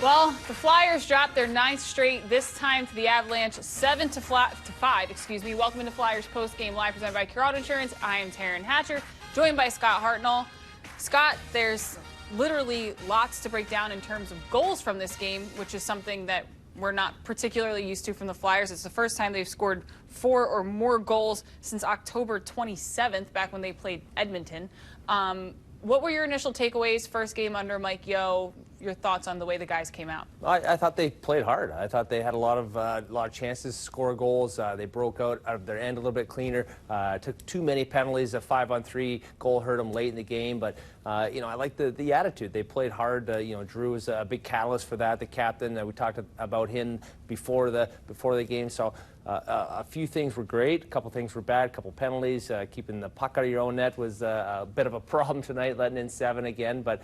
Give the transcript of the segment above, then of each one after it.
Well, the Flyers dropped their 9th straight, this time to the Avalanche, 7-5. Excuse me. Welcome into Flyers Postgame Live, presented by Curado Insurance. I am Taryn Hatcher, joined by Scott Hartnell. Scott, there's literally lots to break down in terms of goals from this game, which is something that we're not particularly used to from the Flyers. It's the first time they've scored 4 or more goals since October 27th, back when they played Edmonton. What were your initial takeaways, first game under Mike Yeo? Your thoughts on the way the guys came out? I thought they played hard. I thought they had a lot of chances to score goals. They broke out of their end a little bit cleaner. Took too many penalties. A 5-on-3 goal hurt them late in the game. But I like the attitude. They played hard. Drew was a big catalyst for that. The captain. We talked about him before the game. So. A few things were great, a couple things were bad, a couple penalties. Keeping the puck out of your own net was a bit of a problem tonight, letting in 7 again. But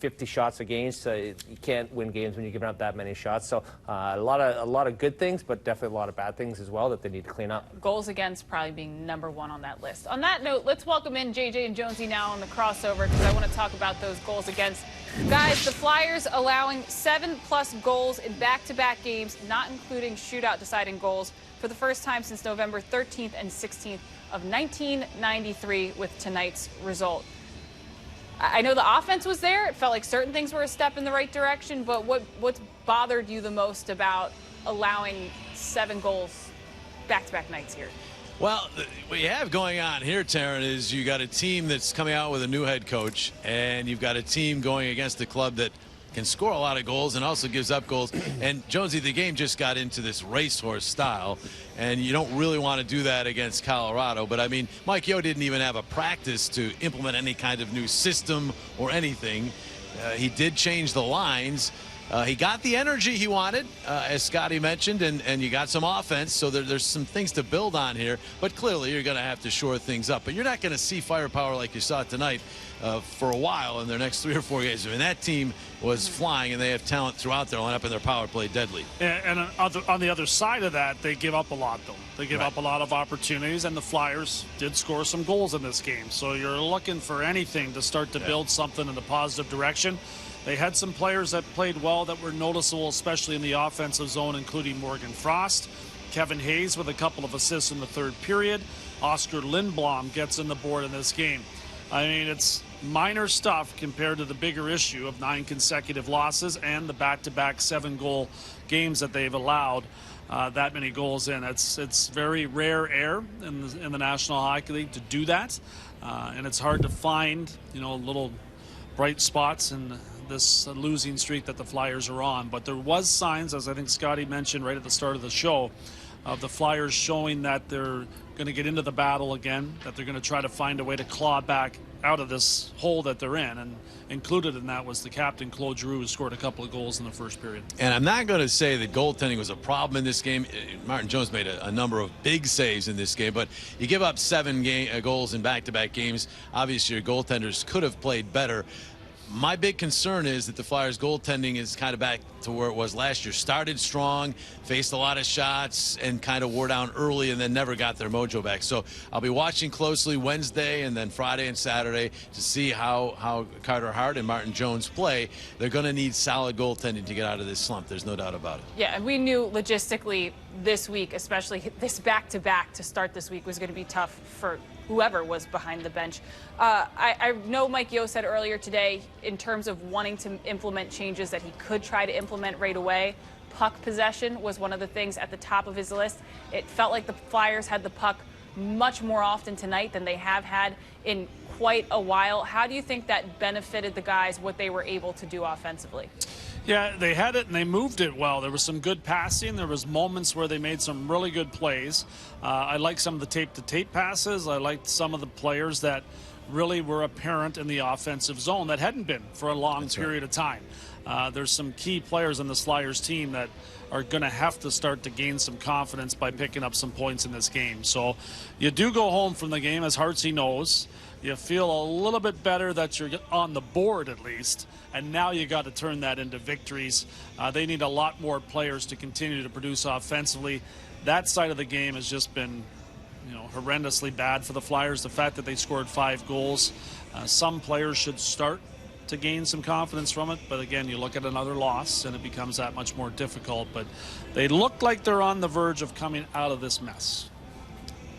50 shots against, you can't win games when you're giving up that many shots. So a lot of good things, but definitely a lot of bad things as well that they need to clean up. Goals against probably being #1 on that list. On that note, let's welcome in JJ and Jonesy now on the crossover, because I want to talk about those goals against. Guys, the Flyers allowing 7+ goals in back-to-back games, not including shootout deciding goals, for the first time since November 13th and 16th of 1993 with tonight's result. I know the offense was there. It felt like certain things were a step in the right direction, but what's bothered you the most about allowing 7 goals back-to-back nights here? Well, what you have going on here, Taryn, is you got a team that's coming out with a new head coach, and you've got a team going against a club that can score a lot of goals and also gives up goals. And Jonesy, the game just got into this racehorse style, and you don't really want to do that against Colorado. But I mean, Mike Yeo didn't even have a practice to implement any kind of new system or anything. He did change the lines. He got the energy he wanted, as Scotty mentioned, and you got some offense, so there's some things to build on here. But clearly, you're going to have to shore things up. But you're not going to see firepower like you saw tonight for a while in their next 3 or 4 games. I mean, that team was flying, and they have talent throughout their lineup, and their power play deadly. And on the other side of that, they give up a lot, though. They give up a lot of opportunities, and the Flyers did score some goals in this game. So you're looking for anything to start to build something in the positive direction. They had some players that played well that were noticeable, especially in the offensive zone, including Morgan Frost. Kevin Hayes with a couple of assists in the 3rd period. Oscar Lindblom gets in the board in this game. I mean, it's minor stuff compared to the bigger issue of 9 consecutive losses and the back-to-back 7-goal games that they've allowed that many goals in. It's very rare air in the National Hockey League to do that, and it's hard to find little bright spots in this losing streak that the Flyers are on. But there was signs, as I think Scotty mentioned right at the start of the show, of the Flyers showing that they're going to get into the battle again, that they're going to try to find a way to claw back out of this hole that they're in. And included in that was the captain, Claude Giroux, who scored a couple of goals in the 1st period. And I'm not going to say that goaltending was a problem in this game. Martin Jones made a number of big saves in this game, but you give up 7 goals in back-to-back games. Obviously, your goaltenders could have played better. My big concern is that the Flyers' goaltending is kind of back to where it was last year. Started strong, faced a lot of shots, and kind of wore down early and then never got their mojo back. So I'll be watching closely Wednesday and then Friday and Saturday to see how Carter Hart and Martin Jones play. They're going to need solid goaltending to get out of this slump. There's no doubt about it. Yeah, and we knew logistically this week, especially this back-to-back to start this week, was going to be tough for whoever was behind the bench. I know Mike Yeo said earlier today, in terms of wanting to implement changes that he could try to implement right away, puck possession was one of the things at the top of his list. It felt like the Flyers had the puck much more often tonight than they have had in quite a while. How do you think that benefited the guys, what they were able to do offensively? Yeah, they had it and they moved it well. There was some good passing. There was moments where they made some really good plays. I liked some of the tape-to-tape passes. I liked some of the players that really were apparent in the offensive zone that hadn't been for a long period of time. There's some key players on the Flyers team that are going to have to start to gain some confidence by picking up some points in this game. So you do go home from the game, as Hartsey knows. You feel a little bit better that you're on the board at least, and now you got to turn that into victories. They need a lot more players to continue to produce offensively. That side of the game has just been horrendously bad for the Flyers. The fact that they scored 5 goals, some players should start to gain some confidence from it. But again, you look at another loss and it becomes that much more difficult. But they look like they're on the verge of coming out of this mess.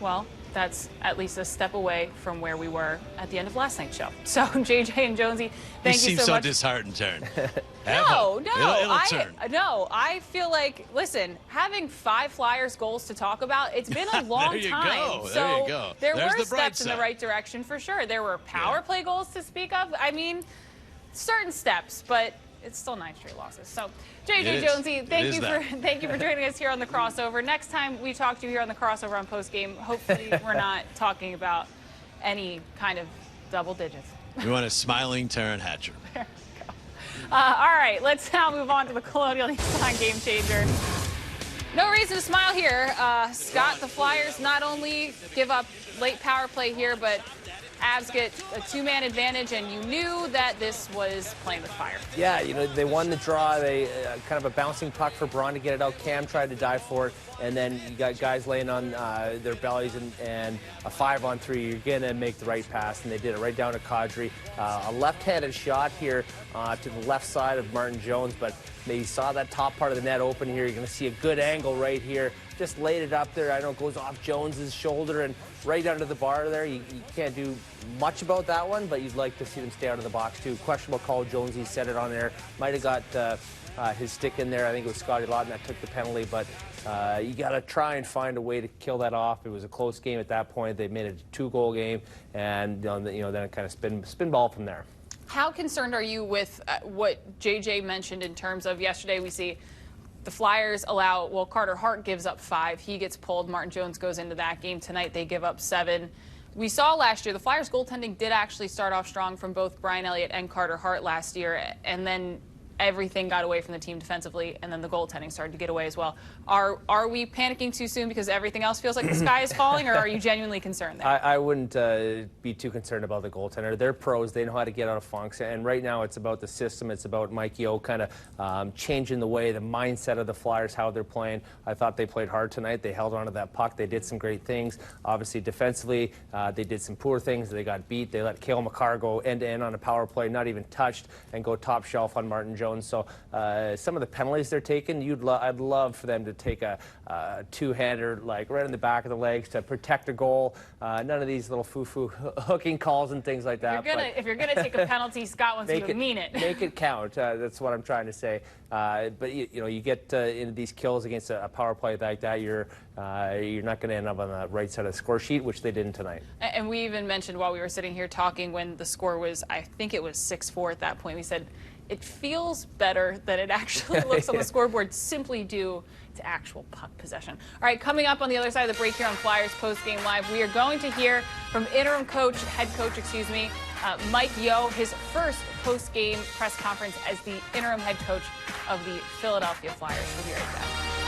Well, that's at least a step away from where we were at the end of last night's show. So, JJ and Jonesy, thank you so much. You seem so disheartened, Taryn. No, It'll turn. I feel like, listen, having 5 Flyers goals to talk about, it's been a long There you time. go. So there you go. there There's were the bright steps in the side. right direction for sure. There were power play goals to speak of. I mean, certain steps, but it's still 9 straight losses. So, JJ Jonesy, thank you for joining us here on the Crossover. Next time we talk to you here on the Crossover on Postgame, hopefully we're not talking about any kind of double digits. We want a smiling Taryn Hatcher. There we go. All right, let's now move on to the Colonial Nissan Game Changer. No reason to smile here. Scott, the Flyers not only give up late power play here, but Avs get a 2-man advantage, and you knew that this was playing with fire. Yeah, you know, they won the draw. They kind of a bouncing puck for Braun to get it out. Cam tried to dive for it, and then you got guys laying on their bellies, and a 5-on-3. You're going to make the right pass, and they did it right down to Kadri. A left-handed shot here to the left side of Martin Jones, but they saw that top part of the net open here. You're going to see a good angle right here. Just laid it up there. I know it goes off Jones's shoulder and right under the bar there. You can't do much about that one, but you'd like to see them stay out of the box too. Questionable call. Jonesy said it on there. Might have got his stick in there. I think it was Scotty Lawton that took the penalty, but you got to try and find a way to kill that off. It was a close game at that point. They made it a 2-goal game, and then it kind of spin ball from there. How concerned are you with what JJ mentioned in terms of yesterday we see the Flyers allow, well, Carter Hart gives up 5. He gets pulled. Martin Jones goes into that game. Tonight they give up 7. We saw last year the Flyers goaltending did actually start off strong from both Brian Elliott and Carter Hart last year, and then everything got away from the team defensively, and then the goaltending started to get away as well. Are we panicking too soon because everything else feels like the sky is falling, or are you genuinely concerned there? I wouldn't be too concerned about the goaltender. They're pros. They know how to get out of funks. And right now it's about the system. It's about Mike Yeo kind of changing the way, the mindset of the Flyers, how they're playing. I thought they played hard tonight. They held on to that puck. They did some great things. Obviously, defensively, they did some poor things. They got beat. They let Cale Makar go end-to-end on a power play, not even touched, and go top shelf on Martin Jones. So some of the penalties they're taking, I'd love for them to take a two-hander, like right in the back of the legs to protect a goal. None of these little foo-foo hooking calls and things like that. If you're gonna take a penalty, Scott wants you to mean it. Make it count. That's what I'm trying to say. But you get into these kills against a power play like that, you're not going to end up on the right side of the score sheet, which they didn't tonight. And we even mentioned while we were sitting here talking when the score was, I think it was 6-4 at that point, we said it feels better than it actually looks on the scoreboard simply due to actual puck possession. All right, coming up on the other side of the break here on Flyers Postgame Live, we are going to hear from head coach, Mike Yeo, his first post-game press conference as the interim head coach of the Philadelphia Flyers. We'll be right back.